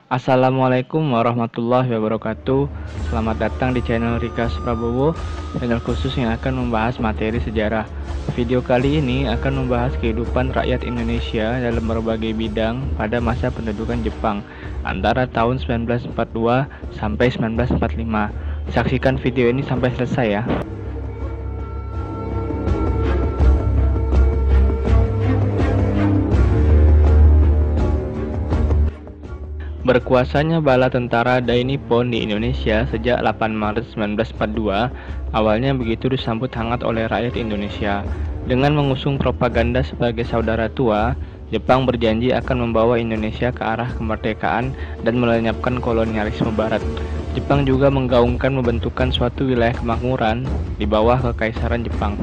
Assalamualaikum warahmatullahi wabarakatuh. Selamat datang di channel Rika Prabowo, channel khusus yang akan membahas materi sejarah. Video kali ini akan membahas kehidupan rakyat Indonesia dalam berbagai bidang pada masa pendudukan Jepang antara tahun 1942 sampai 1945. Saksikan video ini sampai selesai ya. Berkuasanya bala tentara Dai Nippon di Indonesia sejak 8 Maret 1942 awalnya begitu disambut hangat oleh rakyat Indonesia. Dengan mengusung propaganda sebagai saudara tua, Jepang berjanji akan membawa Indonesia ke arah kemerdekaan dan melenyapkan kolonialisme barat. Jepang juga menggaungkan pembentukan suatu wilayah kemakmuran di bawah kekaisaran Jepang.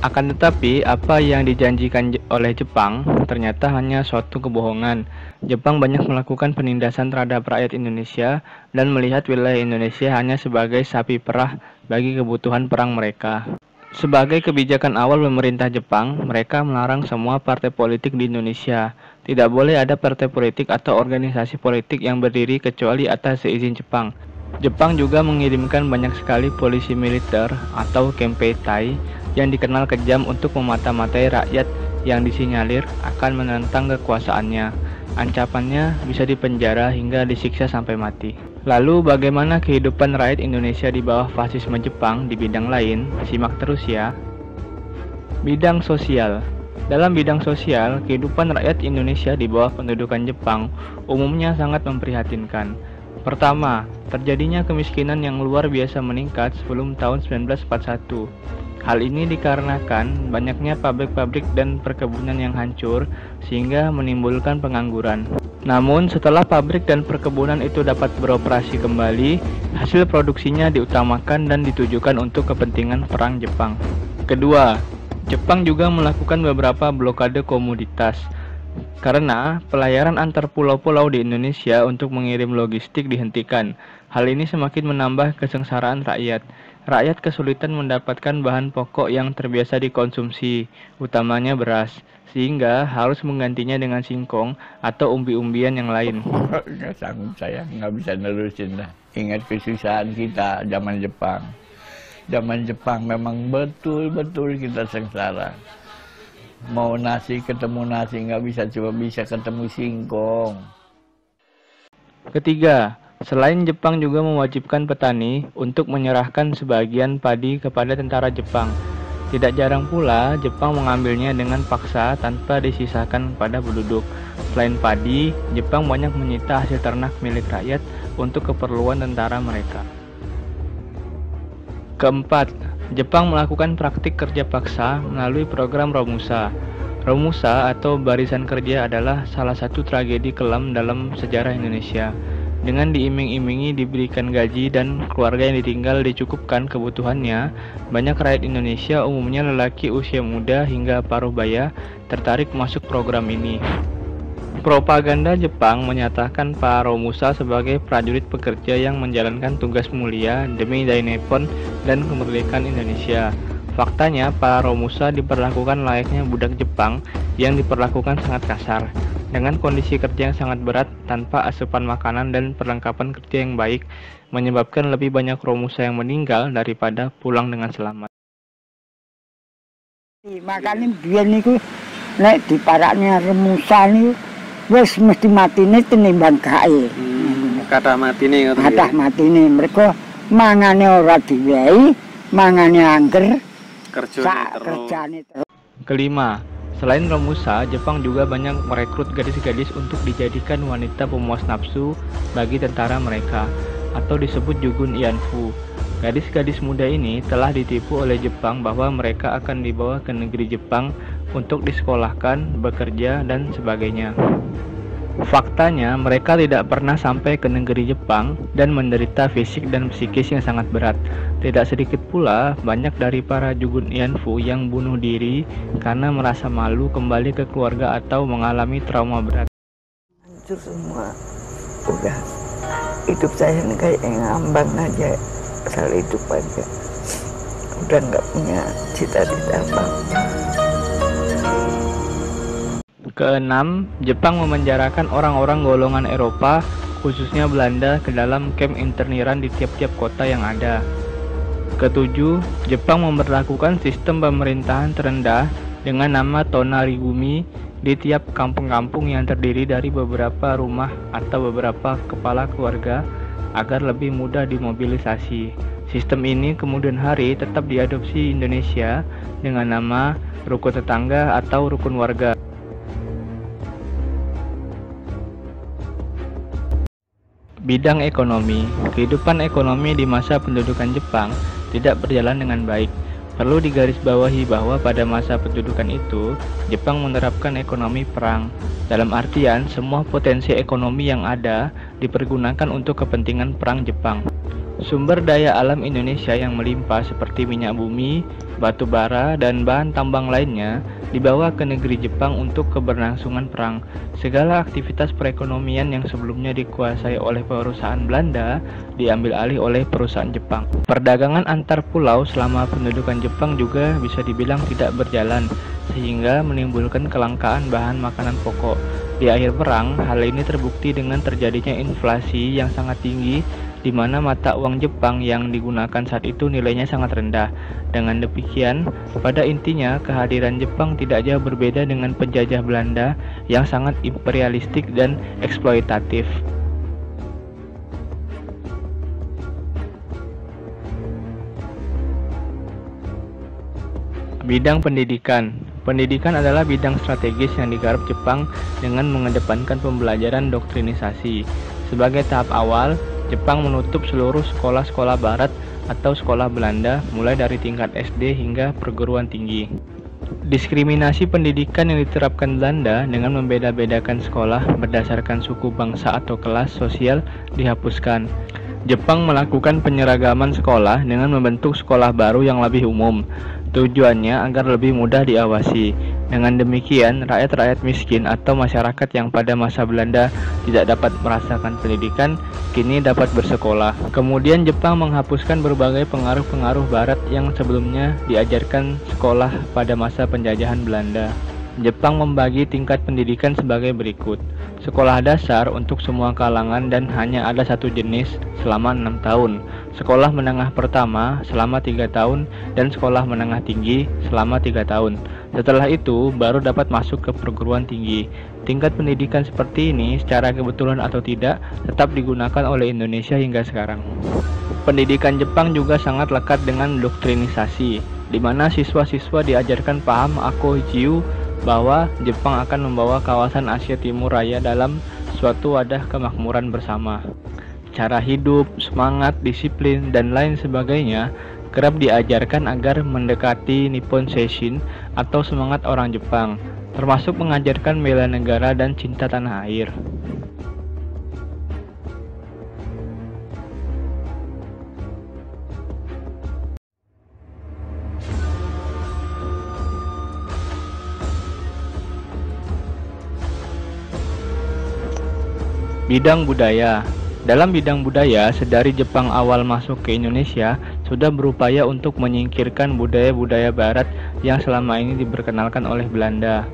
Akan tetapi, apa yang dijanjikan oleh Jepang ternyata hanya suatu kebohongan. Jepang banyak melakukan penindasan terhadap rakyat Indonesia dan melihat wilayah Indonesia hanya sebagai sapi perah bagi kebutuhan perang mereka. Sebagai kebijakan awal pemerintah Jepang, mereka melarang semua partai politik di Indonesia. Tidak boleh ada partai politik atau organisasi politik yang berdiri kecuali atas seizin Jepang. Jepang juga mengirimkan banyak sekali polisi militer atau Kempeitai yang dikenal kejam untuk memata-matai rakyat yang disinyalir akan menentang kekuasaannya. Ancamannya bisa dipenjara hingga disiksa sampai mati. Lalu bagaimana kehidupan rakyat Indonesia di bawah fasisme Jepang di bidang lain? Simak terus ya. Bidang sosial. Dalam bidang sosial, kehidupan rakyat Indonesia di bawah pendudukan Jepang umumnya sangat memprihatinkan. Pertama, terjadinya kemiskinan yang luar biasa meningkat sebelum tahun 1941. Hal ini dikarenakan banyaknya pabrik-pabrik dan perkebunan yang hancur sehingga menimbulkan pengangguran. Namun setelah pabrik dan perkebunan itu dapat beroperasi kembali, hasil produksinya diutamakan dan ditujukan untuk kepentingan perang Jepang. Kedua, Jepang juga melakukan beberapa blokade komoditas. Karena pelayaran antar pulau-pulau di Indonesia untuk mengirim logistik dihentikan. Hal ini semakin menambah kesengsaraan rakyat. Rakyat kesulitan mendapatkan bahan pokok yang terbiasa dikonsumsi, utamanya beras, sehingga harus menggantinya dengan singkong atau umbi-umbian yang lain. Nggak sanggup saya, nggak bisa nerusin lah. Ingat kesusahan kita zaman Jepang. Zaman Jepang memang betul-betul kita sengsara. Mau nasi ketemu nasi nggak bisa, cuma bisa ketemu singkong. Ketiga, selain Jepang juga mewajibkan petani untuk menyerahkan sebagian padi kepada tentara Jepang. Tidak jarang pula Jepang mengambilnya dengan paksa tanpa disisakan pada penduduk. Selain padi, Jepang banyak menyita hasil ternak milik rakyat untuk keperluan tentara mereka. Keempat, Jepang melakukan praktik kerja paksa melalui program Romusa. Romusa atau barisan kerja adalah salah satu tragedi kelam dalam sejarah Indonesia. Dengan diiming-imingi diberikan gaji dan keluarga yang ditinggal dicukupkan kebutuhannya, banyak rakyat Indonesia, umumnya lelaki usia muda hingga paruh baya, tertarik masuk program ini. Propaganda Jepang menyatakan para Romusa sebagai prajurit pekerja yang menjalankan tugas mulia demi Dai Nippon dan kemerdekaan Indonesia. Faktanya, para Romusa diperlakukan layaknya budak Jepang yang diperlakukan sangat kasar, dengan kondisi kerja yang sangat berat tanpa asupan makanan dan perlengkapan kerja yang baik, menyebabkan lebih banyak Romusa yang meninggal daripada pulang dengan selamat. Makanya biar niku nek diparaknya Romusa niku wis mesti matine tinimbang kae. Kathah matine ngoten. Kathah matine mereka mangane ora diwehi, mangane angger, kerjane terus. Kelima, selain Romusa, Jepang juga banyak merekrut gadis-gadis untuk dijadikan wanita pemuas nafsu bagi tentara mereka, atau disebut Jugun Ianfu. Gadis-gadis muda ini telah ditipu oleh Jepang bahwa mereka akan dibawa ke negeri Jepang untuk disekolahkan, bekerja, dan sebagainya. Faktanya, mereka tidak pernah sampai ke negeri Jepang dan menderita fisik dan psikis yang sangat berat. Tidak sedikit pula banyak dari para Jugun Ianfu yang bunuh diri karena merasa malu kembali ke keluarga atau mengalami trauma berat. Hancur semua, udah hidup saya ini kayak ngambang aja, asal hidup aja, udah nggak punya cita-cita apa. Keenam, Jepang memenjarakan orang-orang golongan Eropa khususnya Belanda, ke dalam kamp interniran di tiap-tiap kota yang ada. Ketujuh, Jepang memberlakukan sistem pemerintahan terendah dengan nama Tonarigumi di tiap kampung-kampung yang terdiri dari beberapa rumah atau beberapa kepala keluarga agar lebih mudah dimobilisasi. Sistem ini kemudian hari tetap diadopsi Indonesia dengan nama rukun tetangga atau rukun warga. Bidang ekonomi. Kehidupan ekonomi di masa pendudukan Jepang tidak berjalan dengan baik. Perlu digarisbawahi bahwa pada masa pendudukan itu, Jepang menerapkan ekonomi perang. Dalam artian, semua potensi ekonomi yang ada dipergunakan untuk kepentingan perang Jepang. Sumber daya alam Indonesia yang melimpah seperti minyak bumi, batu bara, dan bahan tambang lainnya dibawa ke negeri Jepang untuk keberlangsungan perang. Segala aktivitas perekonomian yang sebelumnya dikuasai oleh perusahaan Belanda diambil alih oleh perusahaan Jepang. Perdagangan antar pulau selama pendudukan Jepang juga bisa dibilang tidak berjalan, sehingga menimbulkan kelangkaan bahan makanan pokok. Di akhir perang, hal ini terbukti dengan terjadinya inflasi yang sangat tinggi, di mana mata uang Jepang yang digunakan saat itu nilainya sangat rendah. Dengan demikian, pada intinya kehadiran Jepang tidak jauh berbeda dengan penjajah Belanda yang sangat imperialistik dan eksploitatif. Bidang pendidikan. Pendidikan adalah bidang strategis yang digarap Jepang dengan mengedepankan pembelajaran doktrinisasi. Sebagai tahap awal, Jepang menutup seluruh sekolah-sekolah barat atau sekolah Belanda mulai dari tingkat SD hingga perguruan tinggi. Diskriminasi pendidikan yang diterapkan Belanda dengan membeda-bedakan sekolah berdasarkan suku, bangsa, atau kelas sosial dihapuskan. Jepang melakukan penyeragaman sekolah dengan membentuk sekolah baru yang lebih umum. Tujuannya agar lebih mudah diawasi. Dengan demikian, rakyat-rakyat miskin atau masyarakat yang pada masa Belanda tidak dapat merasakan pendidikan, kini dapat bersekolah. Kemudian Jepang menghapuskan berbagai pengaruh-pengaruh barat yang sebelumnya diajarkan sekolah pada masa penjajahan Belanda. Jepang membagi tingkat pendidikan sebagai berikut. Sekolah dasar untuk semua kalangan dan hanya ada satu jenis selama 6 tahun. Sekolah menengah pertama selama 3 tahun dan sekolah menengah tinggi selama 3 tahun. Setelah itu baru dapat masuk ke perguruan tinggi. Tingkat pendidikan seperti ini secara kebetulan atau tidak tetap digunakan oleh Indonesia hingga sekarang. Pendidikan Jepang juga sangat lekat dengan doktrinisasi, di mana siswa-siswa diajarkan paham Akojiu bahwa Jepang akan membawa kawasan Asia Timur Raya dalam suatu wadah kemakmuran bersama. Cara hidup, semangat, disiplin, dan lain sebagainya kerap diajarkan agar mendekati Nippon Seishin atau semangat orang Jepang, termasuk mengajarkan bela negara dan cinta tanah air. Bidang budaya. Dalam bidang budaya, sedari Jepang awal masuk ke Indonesia, sudah berupaya untuk menyingkirkan budaya-budaya barat yang selama ini diperkenalkan oleh Belanda.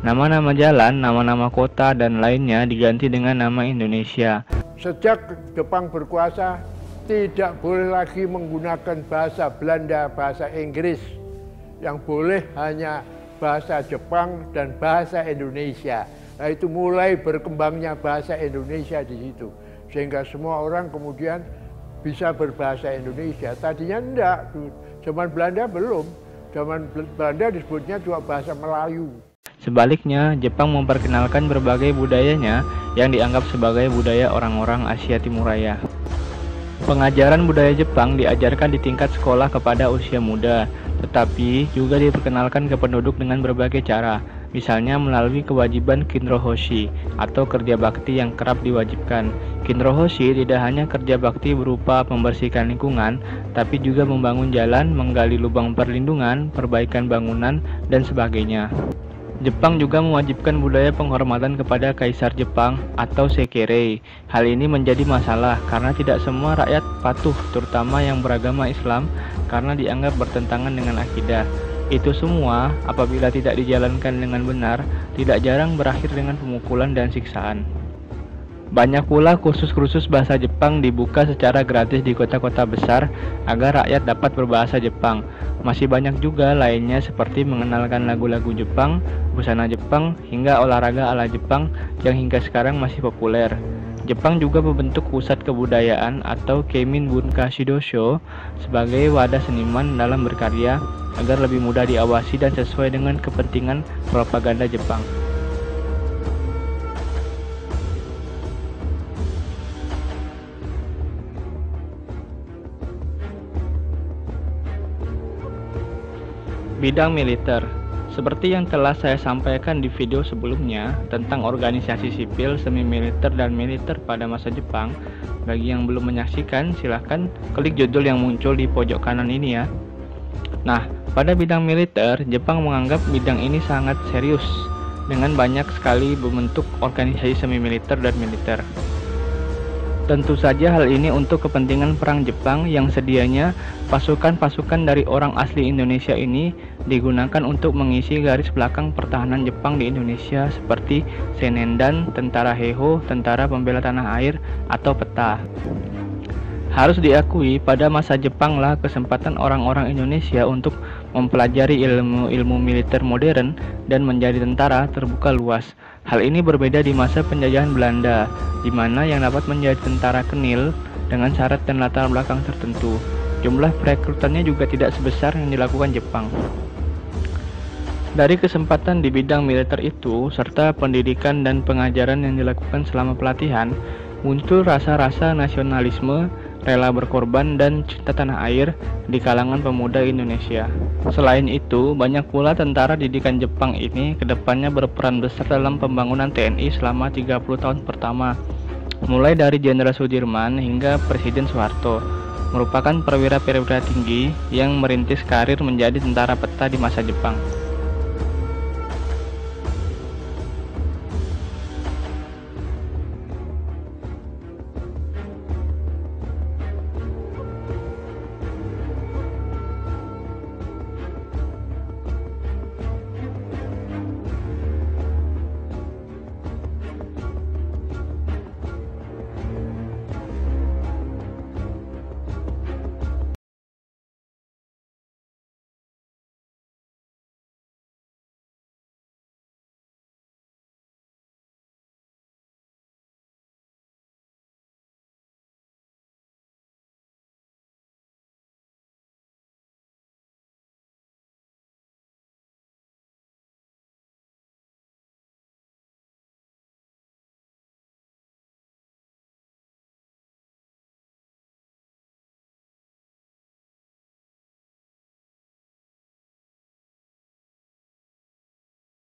Nama-nama jalan, nama-nama kota, dan lainnya diganti dengan nama Indonesia. Sejak Jepang berkuasa, tidak boleh lagi menggunakan bahasa Belanda, bahasa Inggris. Yang boleh hanya bahasa Jepang dan bahasa Indonesia. Nah, itu mulai berkembangnya bahasa Indonesia di situ. Sehingga semua orang kemudian bisa berbahasa Indonesia. Tadinya enggak, zaman Belanda belum. Zaman Belanda disebutnya cuma bahasa Melayu. Sebaliknya, Jepang memperkenalkan berbagai budayanya yang dianggap sebagai budaya orang-orang Asia Timur Raya. Pengajaran budaya Jepang diajarkan di tingkat sekolah kepada usia muda, tetapi juga diperkenalkan ke penduduk dengan berbagai cara. Misalnya melalui kewajiban kinrohoshi atau kerja bakti yang kerap diwajibkan. Kinrohoshi tidak hanya kerja bakti berupa membersihkan lingkungan, tapi juga membangun jalan, menggali lubang perlindungan, perbaikan bangunan, dan sebagainya. Jepang juga mewajibkan budaya penghormatan kepada Kaisar Jepang atau Seikirei. Hal ini menjadi masalah karena tidak semua rakyat patuh, terutama yang beragama Islam, karena dianggap bertentangan dengan akidah. Itu semua apabila tidak dijalankan dengan benar, tidak jarang berakhir dengan pemukulan dan siksaan. Banyak pula kursus-kursus bahasa Jepang dibuka secara gratis di kota-kota besar agar rakyat dapat berbahasa Jepang. Masih banyak juga lainnya seperti mengenalkan lagu-lagu Jepang, busana Jepang, hingga olahraga ala Jepang yang hingga sekarang masih populer. Jepang juga membentuk pusat kebudayaan atau Keimin Bunkashi Dosho sebagai wadah seniman dalam berkarya agar lebih mudah diawasi dan sesuai dengan kepentingan propaganda Jepang. Bidang militer. Seperti yang telah saya sampaikan di video sebelumnya tentang organisasi sipil, semi militer, dan militer pada masa Jepang, bagi yang belum menyaksikan silahkan klik judul yang muncul di pojok kanan ini ya. Nah, pada bidang militer, Jepang menganggap bidang ini sangat serius dengan banyak sekali membentuk organisasi semi militer dan militer. Tentu saja hal ini untuk kepentingan perang Jepang yang sedianya pasukan-pasukan dari orang asli Indonesia ini digunakan untuk mengisi garis belakang pertahanan Jepang di Indonesia seperti Senendan, Tentara Heiho, Tentara Pembela Tanah Air, atau PETA. Harus diakui pada masa Jepanglah kesempatan orang-orang Indonesia untuk mempelajari ilmu-ilmu militer modern dan menjadi tentara terbuka luas. Hal ini berbeda di masa penjajahan Belanda, di mana yang dapat menjadi tentara kenil dengan syarat dan latar belakang tertentu. Jumlah perekrutannya juga tidak sebesar yang dilakukan Jepang. Dari kesempatan di bidang militer itu, serta pendidikan dan pengajaran yang dilakukan selama pelatihan, muncul rasa-rasa nasionalisme, rela berkorban, dan cinta tanah air di kalangan pemuda Indonesia. Selain itu, banyak pula tentara didikan Jepang ini kedepannya berperan besar dalam pembangunan TNI selama 30 tahun pertama, mulai dari Jenderal Sudirman hingga Presiden Soeharto, merupakan perwira-perwira tinggi yang merintis karir menjadi tentara PETA di masa Jepang.